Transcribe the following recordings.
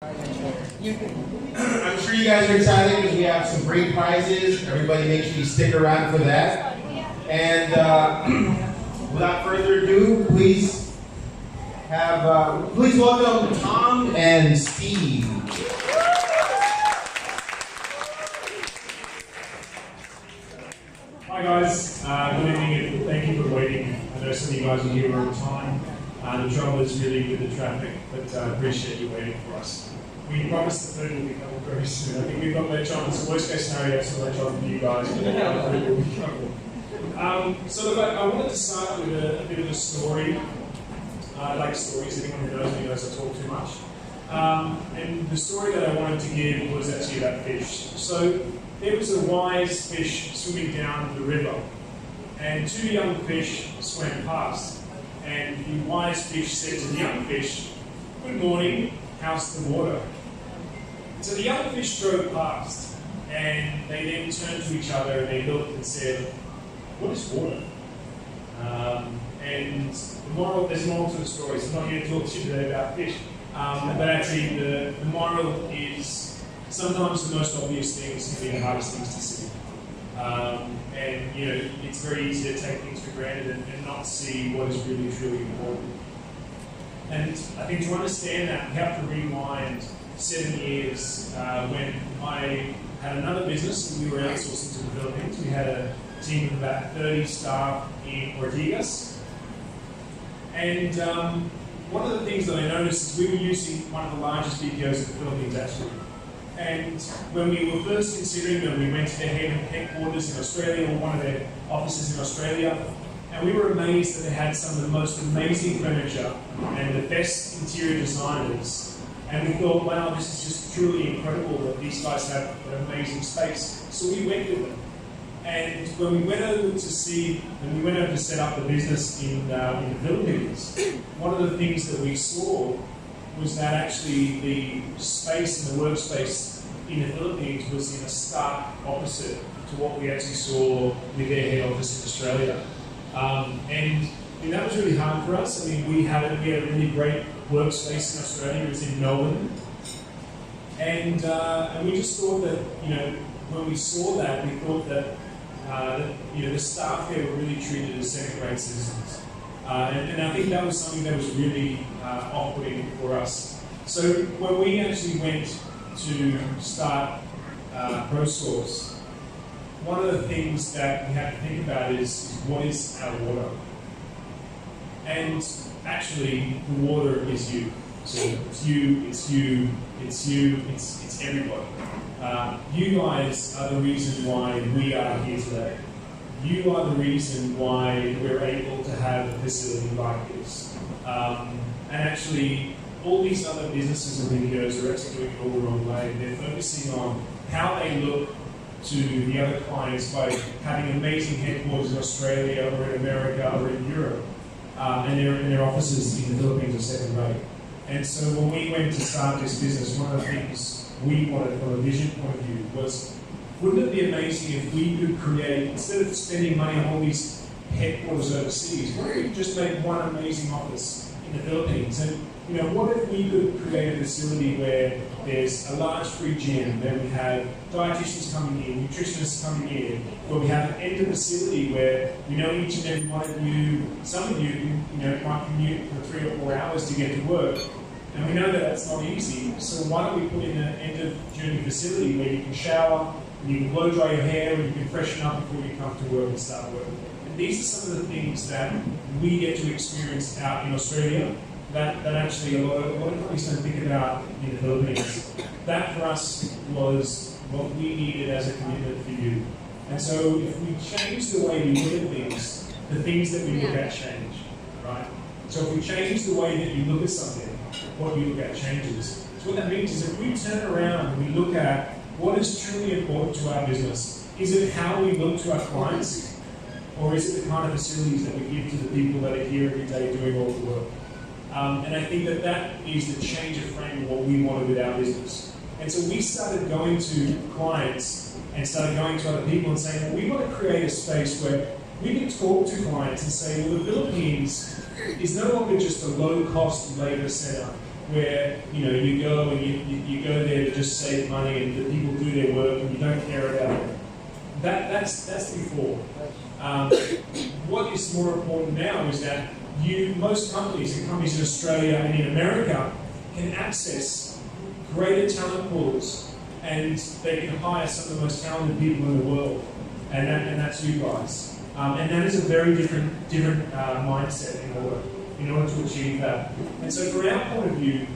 I'm sure you guys are excited because we have some great prizes. Everybody make sure you stick around for that. And without further ado, please welcome Tom and Steve. Hi guys, good evening and thank you for waiting. I know some of you guys are here on time. The trouble is really with the traffic, but I appreciate you waiting for us. We promised the food will be coming very soon. I think we've got lunch on. It's the worst case scenario, so lunch on for you guys, but the food will be coming. So look, I wanted to start with a bit of a story. I like stories. Anyone who knows me knows I talk too much. And the story that I wanted to give was actually about fish. So there was a wise fish swimming down the river, and two young fish swam past. And the wise fish said to the young fish, "Good morning, how's the water?" So the young fish drove past, and they then turned to each other and they looked and said, "What is water?" And there's a moral to the story, so I'm not here to talk to you today about fish. But actually the moral is sometimes the most obvious things can be the hardest things to see. And you know, it's very easy to take things for granted and not see what is really truly important. And I think to understand that, we have to rewind 7 years when I had another business and we were outsourcing to the Philippines. We had a team of about 30 staff in Ortigas. And one of the things that I noticed is we were using one of the largest BPOs in the Philippines actually. And when we were first considering them, we went to their headquarters in Australia, or one of their offices in Australia, and we were amazed that they had some of the most amazing furniture and the best interior designers. And we thought, wow, this is just truly incredible that these guys have an amazing space. So we went with them. And when we went over to set up the business in the Philippines, one of the things that we saw was that actually the space and the workspace in the Philippines was in a stark opposite to what we actually saw with their head office in Australia. And that was really hard for us. I mean, we had a really great workspace in Australia. It was in Melbourne. And we just thought that, you know, when we saw that, we thought that, the staff there were really treated as second-rate citizens. And I think that was something that was really off-putting for us. So when we actually went to start Prosource, one of the things that we had to think about is what is our water? And actually, the water is you. So it's you, it's everybody. You guys are the reason why we are here today. You are the reason why we're able to have a facility like this. And actually, all these other businesses and videos are actually doing it all the wrong way. They're focusing on how they look to the other clients by having amazing headquarters in Australia or in America or in Europe. And their offices in the Philippines are second rate. And so when we went to start this business, one of the things we wanted from a vision point of view was, wouldn't it be amazing if we could create, instead of spending money on all these headquarters overseas, why don't we just make one amazing office in the Philippines? And you know, what if we could create a facility where there's a large free gym, then we have dietitians coming in, nutritionists coming in, where we have an end facility where we know each and every one of you, some of you might commute for 3 or 4 hours to get to work. And we know that that's not easy, so why don't we put in an end-of-journey facility where you can shower, and you can blow dry your hair, and you can freshen up before you come to work and start work. And these are some of the things that we get to experience out in Australia that actually a lot of companies don't think about in the Philippines. That for us was what we needed as a commitment for you. And so if we change the way we look at things, the things that we look at change, right? So if we change the way that you look at something, what you look at changes. So what that means is if we turn around and we look at what is truly important to our business, is it how we look to our clients, or is it the kind of facilities that we give to the people that are here every day doing all the work? And I think that is the change of frame of what we wanted with our business. And so we started going to clients and started going to other people and saying, well, we want to create a space where we can talk to clients and say, well, the Philippines is no longer just a low-cost labor center. where you go and you go there to just save money and the people do their work and you don't care about it. That's before. What is more important now is that most companies and companies in Australia and in America can access greater talent pools, and they can hire some of the most talented people in the world, and that's you guys. And that is a very different mindset in order to achieve that. And so from our point of view,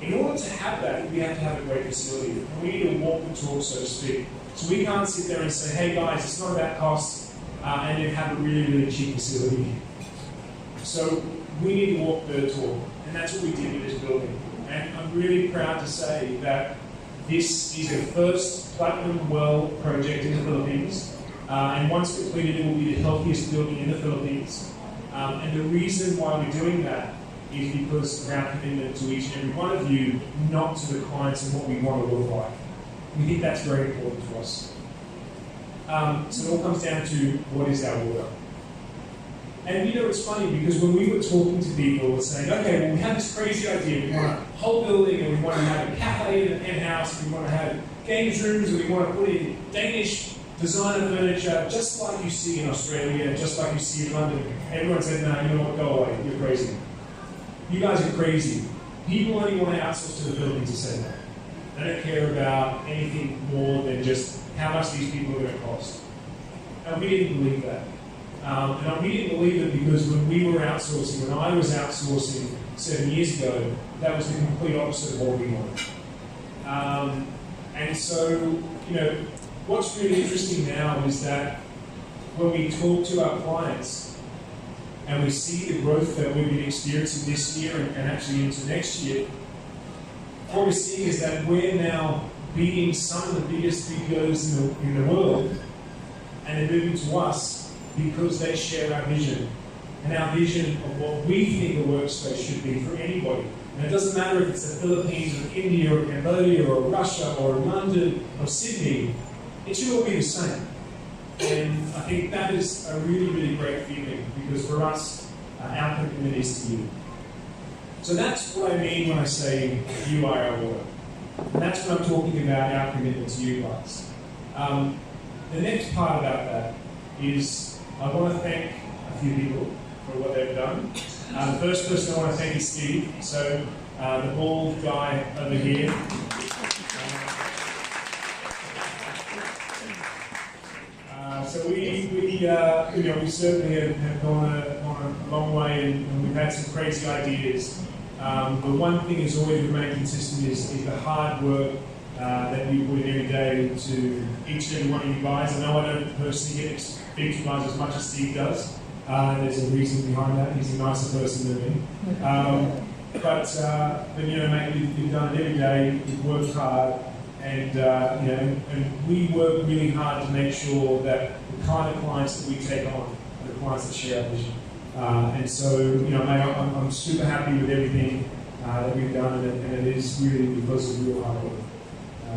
in order to have that, we have to have a great facility. And we need to walk the talk, so to speak. So we can't sit there and say, hey guys, it's not about cost, and then have a really, really cheap facility. So we need to walk the talk, and that's what we did with this building. And I'm really proud to say that this is the first Platinum Well project in the Philippines. And once completed, it will be the healthiest building in the Philippines. And the reason why we're doing that is because of our commitment to each and every one of you, not to the clients and what we want to look like. We think that's very important to us. So it all comes down to what is our water. And it's funny because when we were talking to people, we're saying, okay, well, we have this crazy idea. We want a whole building, and we want to have a cafe in the penthouse, and we want to have games rooms, and we want to put in Danish designer furniture, just like you see in Australia, just like you see in London. Everyone said, no, you know what, go away, you're crazy. You guys are crazy. People only want to outsource to the Philippines to say that. They don't care about anything more than just how much these people are going to cost. And we didn't believe that. And we didn't believe it because when we were outsourcing, when I was outsourcing 7 years ago, that was the complete opposite of what we wanted. And so, what's really interesting now is that when we talk to our clients and we see the growth that we've been experiencing this year and actually into next year, what we're seeing is that we're now beating some of the biggest BPOs in the world, and they're moving to us because they share our vision and our vision of what we think a workspace should be for anybody. And it doesn't matter if it's the Philippines or India or Cambodia or Russia or London or Sydney, it should all be the same. And I think that is a really, really great feeling because for us, our commitment is to you. So that's what I mean when I say you are our water. And that's what I'm talking about, our commitment to you guys. The next part about that is I want to thank a few people for what they've done. The first person I want to thank is Steve. So the bald guy over here. So we certainly have gone a long way, and we've had some crazy ideas. The one thing is always remained consistent is the hard work that we put in every day to each and every one of you guys. I know I don't personally get to speak to you guys as much as Steve does. There's a reason behind that. He's a nicer person than me. But mate, we've done it every day. We've worked hard, and and we work really hard to make sure that the kind of clients that we take on are the clients that share our vision. And so, mate, I'm super happy with everything that we've done, and it is really because of real hard work.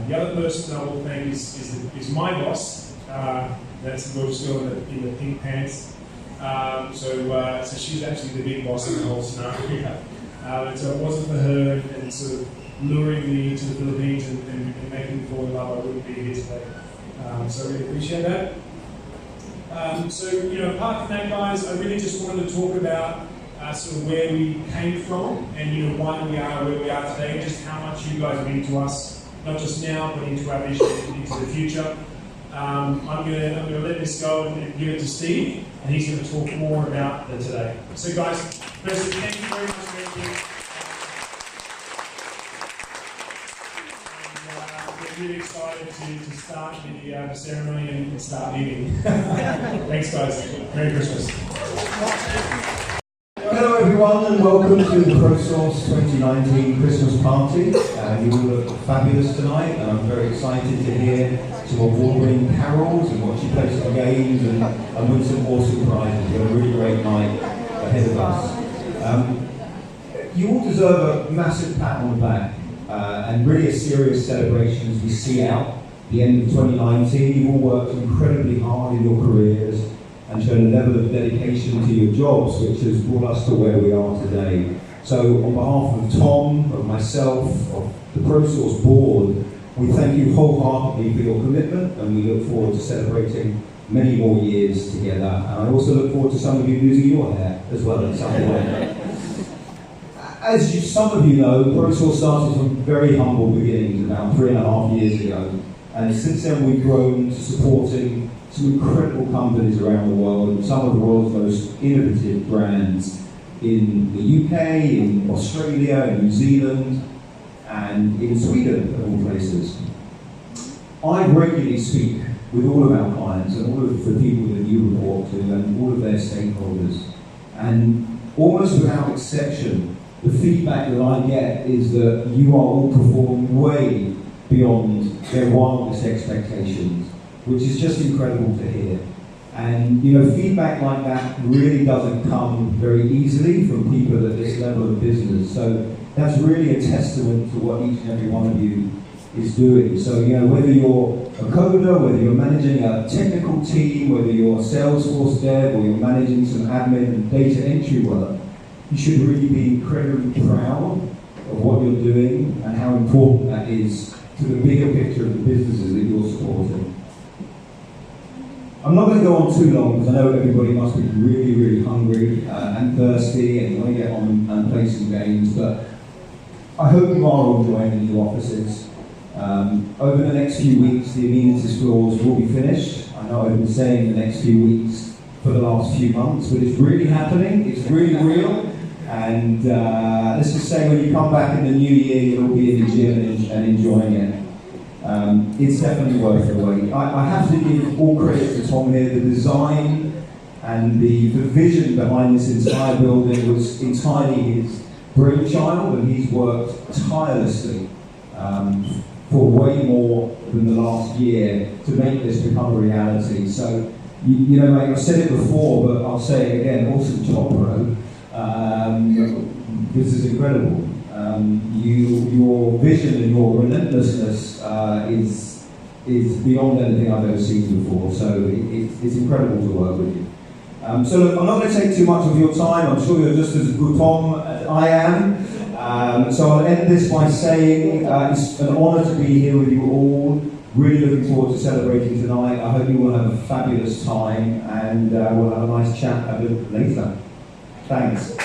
The other person I will thank is my boss. That's the girl still in the pink pants. So she's actually the big boss in the whole scenario. And so it wasn't for her and sort of luring me to the Philippines and making me fall in love, I wouldn't be here today. So I really appreciate that. So apart from that, guys, I really just wanted to talk about sort of where we came from and why we are where we are today, just how much you guys mean to us, not just now, but into our vision into the future. I'm gonna let this go and give it to Steve, and he's going to talk more about the today. So, guys, firstly, thank you very much for everything. We're really excited to start the ceremony and start eating. Thanks, guys. Merry Christmas. Hello everyone and welcome to the Prosource 2019 Christmas party. You all look fabulous tonight, and I'm very excited to hear some award-winning carols and watch you play some games and win some awesome prizes. We have a really great night ahead of us. You all deserve a massive pat on the back and really a serious celebration as we see out the end of 2019. You've all worked incredibly hard in your careers and shown a level of dedication to your jobs which has brought us to where we are today. So on behalf of Tom, of myself, of the Prosource board, we thank you wholeheartedly for your commitment, and we look forward to celebrating many more years together. And I also look forward to some of you losing your hair as well at some point. As some of you know, Prosource started from very humble beginnings about 3.5 years ago. And since then we've grown to supporting some incredible companies around the world, and some of the world's most innovative brands in the UK, in Australia, in New Zealand, and in Sweden, of all places. I regularly speak with all of our clients and all of the people that you report to and all of their stakeholders. And almost without exception, the feedback that I get is that you are all performing way beyond their wildest expectations, which is just incredible to hear. And feedback like that really doesn't come very easily from people at this level of business. So that's really a testament to what each and every one of you is doing. So whether you're a coder, whether you're managing a technical team, whether you're a Salesforce dev, or you're managing some admin and data entry work, you should really be incredibly proud of what you're doing and how important that is to the bigger picture of the businesses that you're supporting. I'm not going to go on too long because I know everybody must be really, really hungry and thirsty and you want to get on and play some games, but I hope you are all enjoying the new offices. Over the next few weeks, the amenities floors will be finished. I know I've been saying the next few weeks for the last few months, but it's really happening, it's really real. And let's just say when you come back in the new year, you'll be in the gym and enjoying it. It's definitely worth the wait. I have to give all credit to Tom here. The design and the vision behind this entire building was entirely his brainchild, and he's worked tirelessly for way more than the last year to make this become a reality. So, mate, I've said it before, but I'll say it again, awesome job, bro. This is incredible. Your vision and your relentlessness is beyond anything I've ever seen before, so it's incredible to work with you. So look, I'm not going to take too much of your time. I'm sure you're just as good Tom as I am. So I'll end this by saying it's an honour to be here with you all. Really looking forward to celebrating tonight. I hope you will have a fabulous time, and we'll have a nice chat a bit later. Thanks.